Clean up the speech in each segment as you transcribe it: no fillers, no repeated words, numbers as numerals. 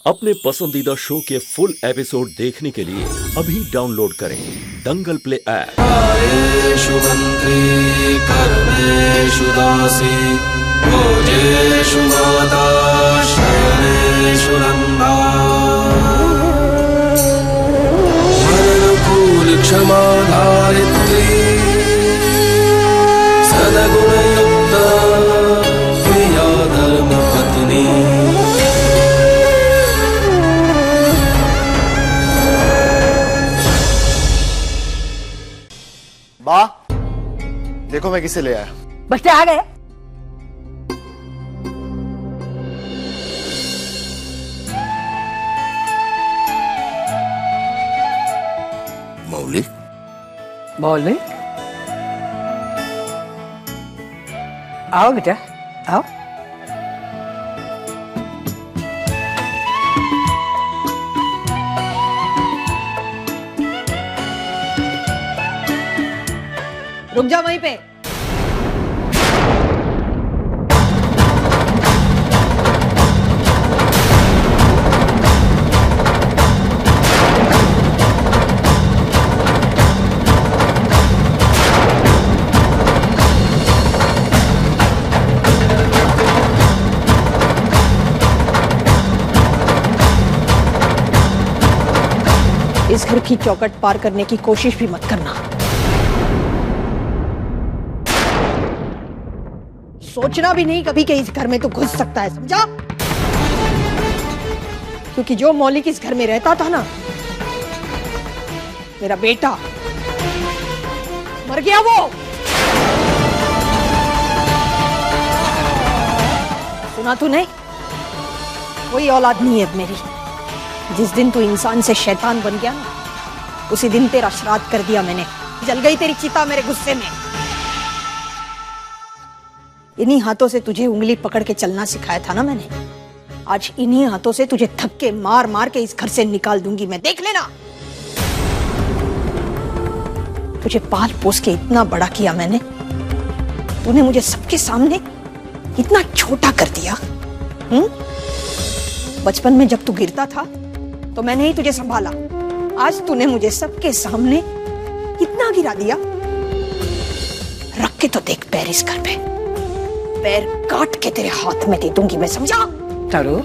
अपने पसंदीदा शो के फुल एपिसोड देखने के लिए अभी डाउनलोड करें दंगल प्ले ऐप। आयेषु मंत्री कर्मेषु दासी भोजेषु माता शयनेषु नंदा मरणकूल क्षमा धारित्री सद्गुणयुक्ता प्रिया धर्मपत्नी। माँ, देखो मैं किसे ले आया। बच्चे आ गए। मौलिक मौलिक, आओ बेटा आओ। रुक जाओ वहीं पे। इस घर की चौखट पार करने की कोशिश भी मत करना। सोचना भी नहीं कभी कि इस घर में तो घुस सकता है, समझा? क्योंकि जो मौलिक इस घर में रहता था ना, मेरा बेटा मर गया। वो सुना तूने? कोई औलाद नहीं है अब मेरी। जिस दिन तू इंसान से शैतान बन गया ना, उसी दिन तेरा श्राद्ध कर दिया मैंने। जल गई तेरी चिता मेरे गुस्से में। इन्हीं हाथों से तुझे उंगली पकड़ के चलना सिखाया था ना मैंने। आज इन्हीं हाथों से तुझे धक्के मार मार के इस घर से निकाल दूंगी मैं, देख लेना। तुझे पाल पोस के इतना बड़ा किया मैंने, तूने मुझे सबके सामने इतना छोटा कर दिया। बचपन में जब तू गिरता था तो मैंने ही तुझे संभाला। आज तूने मुझे सबके सामने इतना गिरा दिया। रख के तो देख पैर इस घर पे, पैर काट के तेरे हाथ में दे दूंगी मैं, समझा? तारू,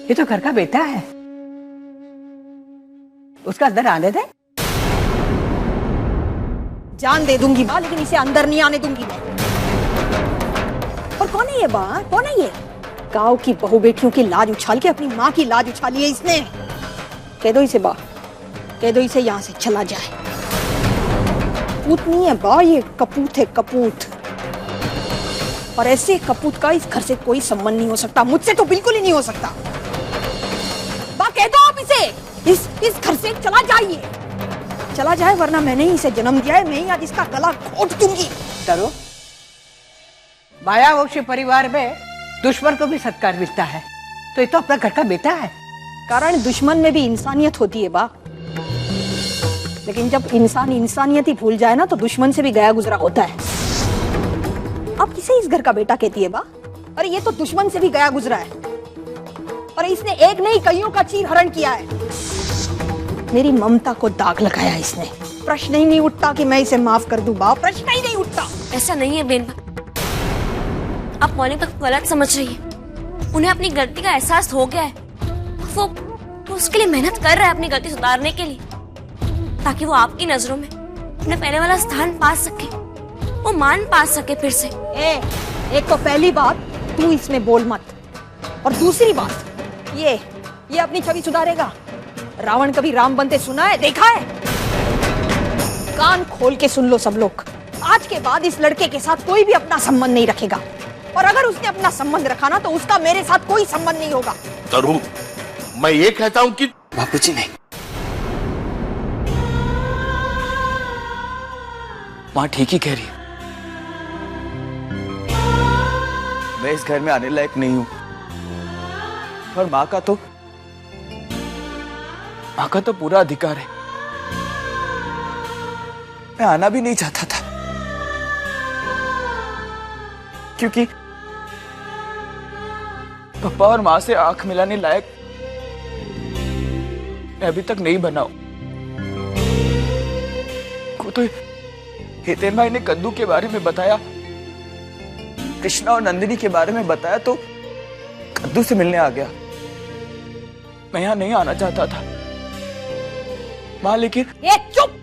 ये तो घर का बेटा है, उसका अंदर आने दे। जान दे दूंगी बा, लेकिन इसे अंदर नहीं आने दूंगी मैं। और कौन है ये बा? कौन है ये? गांव की बहू बेटियों की लाज उछाल के अपनी माँ की लाज उछाली है इसने। कह दो इसे बा, कह दो इसे यहाँ से चला जाए। कपूत नहीं है बा, ये कपूत है, कपूत। और ऐसे कपूत का इस घर से कोई संबंध नहीं हो सकता, मुझसे तो बिल्कुल ही नहीं हो सकता। बा कह दो आप इसे, इस घर से चला जाइए, चला जाए, वरना मैंने ही इसे जन्म दिया है, मैं ही आज इसका गला घोट दूंगी। तारू, माया वंश परिवार में दुश्मन को भी सत्कार मिलता है, तो ये तो अपना घर का बेटा है। कारण दुश्मन में भी इंसानियत होती है बा, लेकिन जब इंसान इंसानियत ही भूल जाए ना, तो दुश्मन से भी गया गुजरा होता है। अब किसे इस घर का बेटा कहती है बा? अरे ये तो दुश्मन से भी गया गुजरा है, और इसने एक नहीं कईयों का चीर हरण किया है। मेरी ममता को दाग लगाया इसने। प्रश्न ही नहीं उठता कि मैं इसे माफ कर दूं बा, प्रश्न ही नहीं उठता। ऐसा नहीं है बेन, आप मौलिक को गलत समझ रही है। उन्हें अपनी गलती का एहसास हो गया है। वो उसके लिए मेहनत कर रहा है अपनी गलती सुधारने के लिए, ताकि वो आपकी नजरों में अपने पहले वाला स्थान पा सके, वो मान पा सके फिर से। एक तो पहली बात तू इसमें बोल मत, और दूसरी बात ये अपनी छवि सुधारेगा। रावण कभी राम बनते सुना है, देखा है? कान खोल के सुन लो सब लोग, आज के बाद इस लड़के के साथ कोई भी अपना संबंध नहीं रखेगा, और अगर उसने अपना संबंध रखा ना, तो उसका मेरे साथ कोई संबंध नहीं होगा। तरू, मैं ये कहता हूँ कि बापूजी नहीं, माँ ठीक ही कह रही है। मैं इस घर में आने लायक नहीं हूं, और माँ का तो पूरा अधिकार है। मैं आना भी नहीं चाहता था, क्योंकि पापा और माँ से आंख मिलाने लायक मैं अभी तक नहीं बना हूं। को तो हितेन भाई ने कद्दू के बारे में बताया, कृष्णा और नंदिनी के बारे में बताया तो कद्दू से मिलने आ गया। मैं यहाँ नहीं आना चाहता था माँ, लेकिन ये चुप।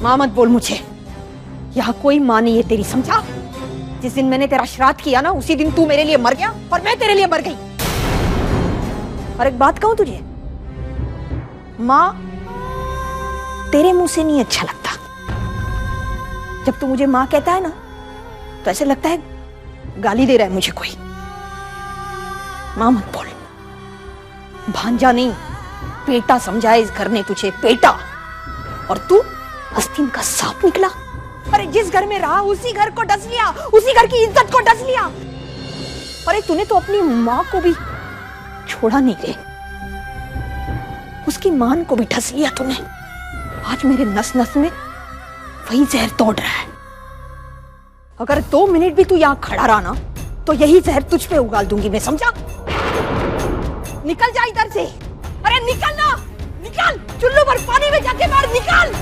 माँ मत बोल मुझे, यहाँ कोई माँ नहीं है तेरी, समझा? जिस दिन मैंने तेरा श्राद्ध किया ना, उसी दिन तू मेरे लिए मर गया और मैं तेरे लिए मर गई। और एक बात कहूं तुझे, माँ तेरे मुंह से नहीं अच्छा लगता। जब तू मुझे माँ कहता है ना, तो ऐसे लगता है गाली दे रहा है मुझे कोई। माँ मत बोल, भांजा नहीं बेटा समझा इस घर ने तुझे, बेटा। और तू आस्तीन का सांप निकला। अरे जिस घर में रहा उसी घर को डस लिया, उसी घर की इज्जत को डस लिया। अरे तूने तो अपनी माँ को भी छोड़ा नहीं रे, उसकी मान को भी ठस लिया तूने। आज मेरे नस नस में वही जहर तोड़ रहा है। अगर 2 मिनट भी तू यहाँ खड़ा रहा ना, तो यही जहर तुझ पे उगाल दूंगी मैं, समझा? निकल जा इधर से। अरे निकल ना, निकल, चुल्लू पर पानी में जाके मार, निकल।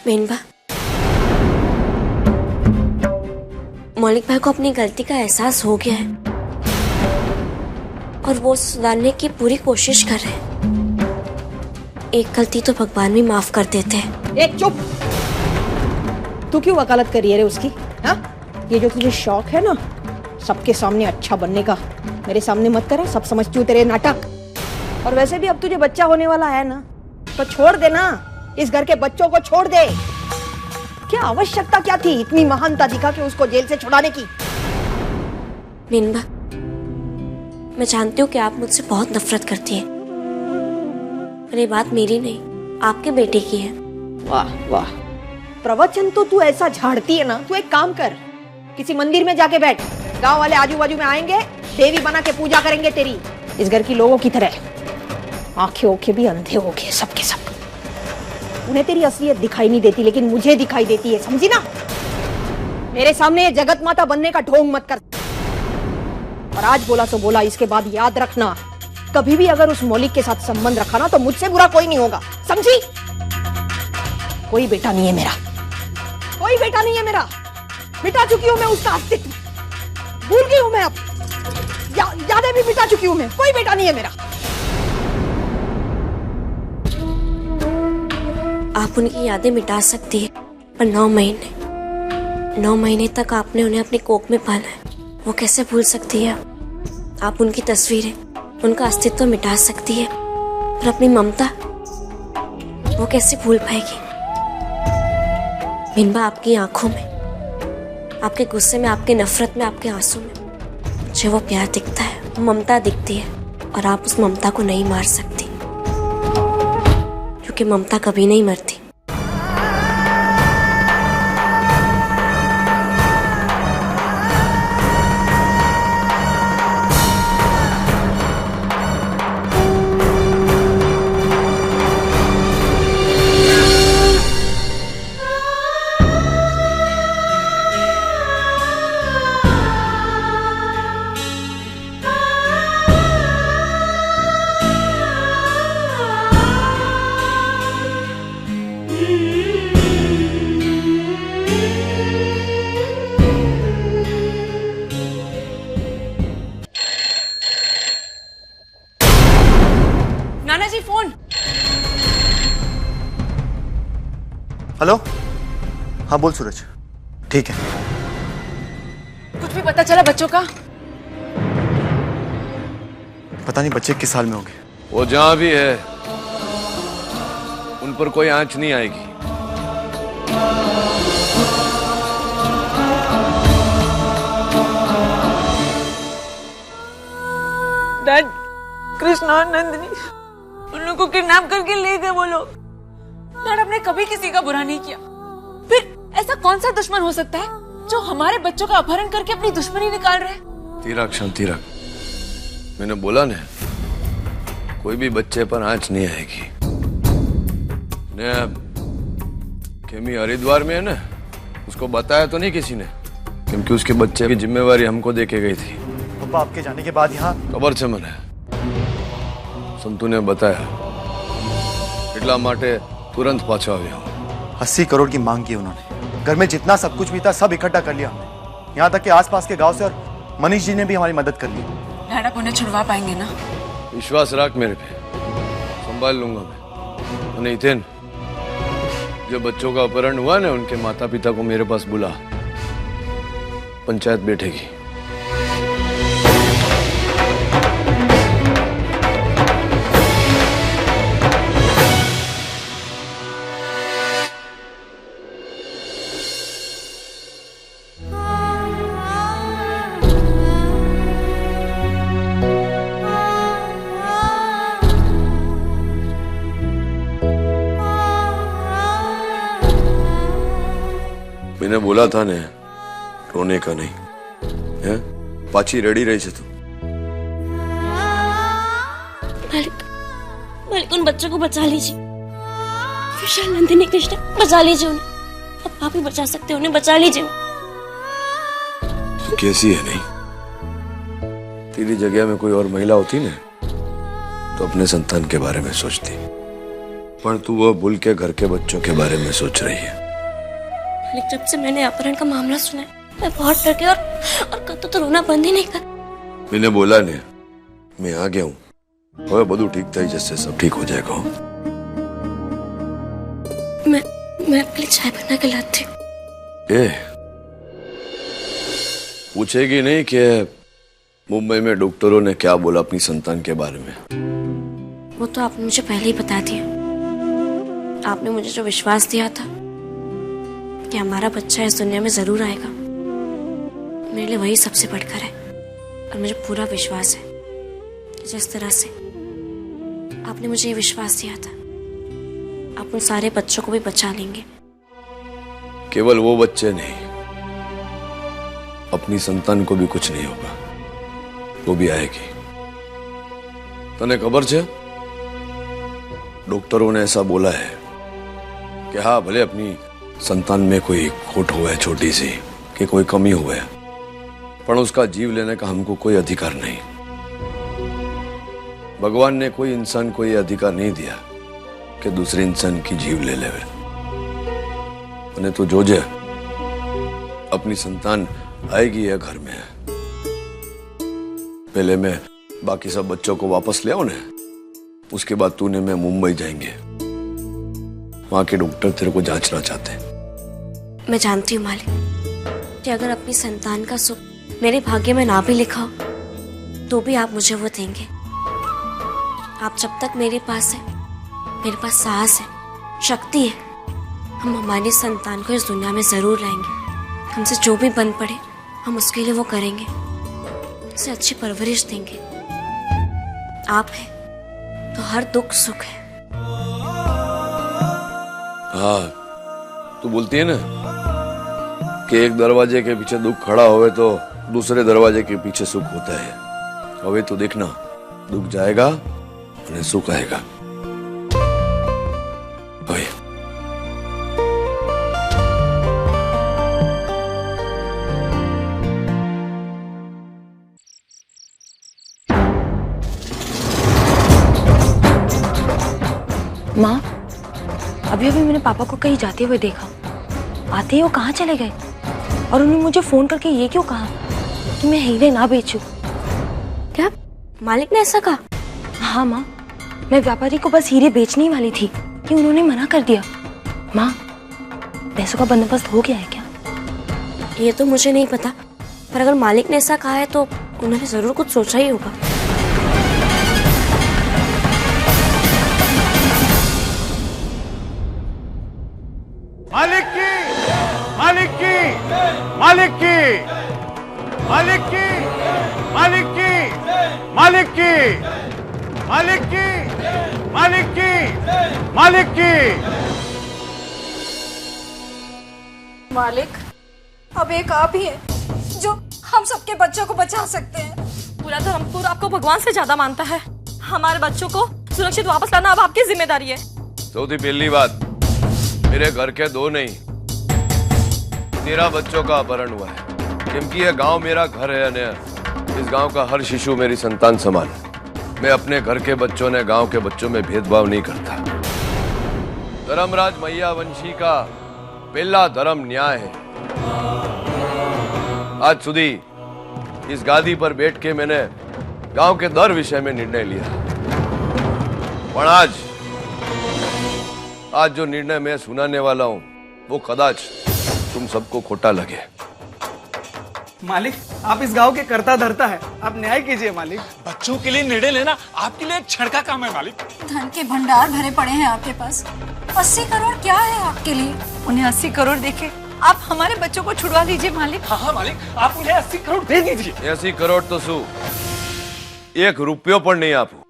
मेनबा, मौलिक भाई को अपनी गलती का एहसास हो गया है और वो सुधारने की पूरी कोशिश कर रहे हैं। एक गलती तो भगवान भी माफ कर देते हैं। एक चुप। तू क्यों वकालत कर रही है रे उसकी? हाँ, ये जो तुझे शौक है ना सबके सामने अच्छा बनने का, मेरे सामने मत करा। सब समझती हूँ तेरे नाटक। और वैसे भी अब तुझे बच्चा होने वाला है ना, तो छोड़ दे ना, इस घर के बच्चों को छोड़ दे। क्या आवश्यकता क्या थी इतनी महानता दिखा के उसको जेल से छुड़ाने की? मीनबा, मैं जानती हूँ कि आप मुझसे बहुत नफरत करती हैं, पर ये बात मेरी नहीं, आपके बेटे की है। वाह वाह, प्रवचन तो तू ऐसा झाड़ती है ना। तू एक काम कर, किसी मंदिर में जाके बैठ, गांव वाले आजू बाजू में आएंगे, देवी बना के पूजा करेंगे तेरी, इस घर की लोगों की तरह। आंखें ओखे भी अंधे हो गए सबके सब। उन्हें तेरी असलियत दिखाई नहीं देती, लेकिन मुझे दिखाई देती है, समझी ना? मेरे सामने जगत माता बनने का ढोंग मत कर। और आज बोला तो बोला, इसके बाद याद रखना, कभी भी अगर उस मौलिक के साथ संबंध रखा ना, तो मुझसे बुरा कोई नहीं होगा, समझी? कोई बेटा नहीं है मेरा, कोई बेटा नहीं है मेरा। मिटा चुकी हूं मैं उसका अस्तित्व, भूल गई हूं मैं अब, यादें भी मिटा चुकी हूं मैं। कोई बेटा नहीं है मेरा। आप उनकी यादें मिटा सकती है, पर 9 महीने तक आपने उन्हें अपनी कोख में पाला है, वो कैसे भूल सकती है? आप उनकी तस्वीरें, उनका अस्तित्व मिटा सकती है, पर अपनी ममता वो कैसे भूल पाएगी? मीनबा, आपकी आंखों में, आपके गुस्से में, आपके नफरत में, आपके आंसू में मुझे वो प्यार दिखता है, वो ममता दिखती है, और आप उस ममता को नहीं मार सकती, क्योंकि ममता कभी नहीं मरती। हाँ बोल सूरज। ठीक है। कुछ भी पता चला बच्चों का? पता नहीं बच्चे किस हाल में होंगे। वो जहां भी है उन पर कोई आंच नहीं आएगी। डैड, कृष्णा और नंदिनी उन लोगों को किडनैप करके ले गए वो लोग। डैड, हमने कभी किसी का बुरा नहीं किया। फिर ऐसा कौन सा दुश्मन हो सकता है जो हमारे बच्चों का अपहरण करके अपनी दुश्मनी निकाल रहे हैं? तीरक, शांति रख। मैंने बोला ना, कोई भी बच्चे पर आंच नहीं आएगी। केमी हरिद्वार में है ना, उसको बताया तो नहीं किसी ने, क्योंकि उसके बच्चे की जिम्मेवारी हमको देके गई थी। पापा आपके जाने के बाद यहाँ खबर છે મને, સંતુને बताया, એટલા માટે तुरंत पाछो આવ્યો। 80 करोड़ की मांग की उन्होंने। घर में जितना सब कुछ भी था सब इकट्ठा कर लिया हमने, यहाँ तक कि आसपास के गांव से, और मनीष जी ने भी हमारी मदद कर ली। डैड, आप उन्हें छुड़वा पाएंगे ना? विश्वास रख मेरे पे, संभाल लूंगा मैं। नहीं थे जो बच्चों का अपहरण हुआ ना, उनके माता पिता को मेरे पास बुला, पंचायत बैठेगी। मैंने बोला था ने, रोने का नहीं है। पाची रेडी रही तू। मालिक उन बच्चों को बचा लीजिए। विशाल, नंदिनी, कृष्णा, बचा लीजिए उन्हें। अब आप ही बचा सकते हो उन्हें, बचा लीजिए। तू कैसी है? नहीं, तेरी जगह में कोई और महिला होती ना तो अपने संतान के बारे में सोचती, पर तू वो भूल के घर के बच्चों के बारे में सोच रही है। मालिक, जब से मैंने अपहरण का मामला सुना है, मैं बहुत डर गई और कतो तो रोना बंद ही नहीं कर। मैंने बोला ने, मैं आ गया हूँ। હવે બધું ठीक થઈ જશે, सब ठीक हो जाएगा। मैं आपके लिए चाय बना के लाती हूँ। ए, पूछेगी नहीं कि मुंबई में डॉक्टरों ने क्या बोला अपनी संतान के बारे में? वो तो आपने मुझे पहले ही बता दिया। आपने मुझे जो विश्वास दिया था कि हमारा बच्चा इस दुनिया में जरूर आएगा, मेरे लिए वही सबसे बढ़कर है। और मुझे पूरा विश्वास है कि जिस तरह से आपने मुझे ये विश्वास दिया था, आप उन सारे बच्चों को भी बचा लेंगे। केवल वो बच्चे नहीं, अपनी संतान को भी कुछ नहीं होगा, वो भी आएगी। तने खबर है, डॉक्टरों ने ऐसा बोला है कि हाँ, भले अपनी संतान में कोई खोट हुआ है छोटी सी, कि कोई कमी हुआ है, पर उसका जीव लेने का हमको कोई अधिकार नहीं। भगवान ने कोई इंसान को ये अधिकार नहीं दिया कि दूसरे इंसान की जीव ले लेवे। અને તું જોજે, अपनी संतान आएगी या घर में। पहले मैं बाकी सब बच्चों को वापस ले आऊं ना, उसके बाद तूने मैं मुंबई जाएंगे। वहां के डॉक्टर तेरे को जांचना चाहते हैं। मैं जानती हूँ मालिक कि अगर अपनी संतान का सुख मेरे भाग्य में ना भी लिखा हो, तो भी आप मुझे वो देंगे। आप जब तक मेरे पास है, मेरे पास साहस है, शक्ति है, हम हमारी संतान को इस दुनिया में जरूर लाएंगे। हमसे जो भी बन पड़े हम उसके लिए वो करेंगे, उसे अच्छी परवरिश देंगे। आप हैं तो हर दुख सुख है। हाँ, तू बोलती है ना कि एक दरवाजे के पीछे दुख खड़ा होवे तो दूसरे दरवाजे के पीछे सुख होता है। अबे तू देखना, दुख जाएगा और सुख आएगा। ओए, माँ, अभी अभी मैंने पापा को कहीं जाते हुए देखा। आते ही वो कहाँ चले गए, और उन्होंने मुझे फोन करके ये क्यों कहा कि मैं हीरे ना बेचूं। क्या मालिक ने ऐसा कहा? हाँ माँ, मैं व्यापारी को बस हीरे बेचने ही वाली थी कि उन्होंने मना कर दिया। माँ, पैसों का बंदोबस्त हो गया है क्या? ये तो मुझे नहीं पता, पर अगर मालिक ने ऐसा कहा है तो उन्होंने जरूर कुछ सोचा ही होगा। मालिक की, मालिक की, मालिक की, मालिक की, मालिक की, मालिक की, मालिक की, मालिक की, मालिक की। मालिक, अब एक आप ही है जो हम सबके बच्चों को बचा सकते हैं। पूरा धर्मपुर आपको भगवान से ज्यादा मानता है। हमारे बच्चों को सुरक्षित वापस लाना अब आपकी जिम्मेदारी है। चौथी पहली बात, मेरे घर के 2 नहीं 13 बच्चों का अपहरण हुआ है। क्योंकि यह गांव मेरा घर है अनया, इस गांव का हर शिशु मेरी संतान समान है। मैं अपने घर के बच्चों ने गांव के बच्चों में भेदभाव नहीं करता। धर्मराज मैया वंशी का पहला धर्म न्याय है। आज सुधी इस गादी पर बैठ के मैंने गांव के दर विषय में निर्णय लिया, पर आज जो निर्णय मैं सुनाने वाला हूं वो कदाच तुम सबको खोटा लगे। मालिक, आप इस गांव के कर्ता धर्ता है, आप न्याय कीजिए मालिक। बच्चों के लिए निर्णय लेना आपके लिए एक क्षण का काम है मालिक। धन के भंडार भरे पड़े हैं आपके पास, 80 करोड़ क्या है आपके लिए? उन्हें 80 करोड़ देके आप हमारे बच्चों को छुड़वा लीजिए मालिक। हाँ मालिक, आप उन्हें 80 करोड़ दे दीजिए। 80 करोड़ तो सु 1 रुपयो पर नहीं आपू।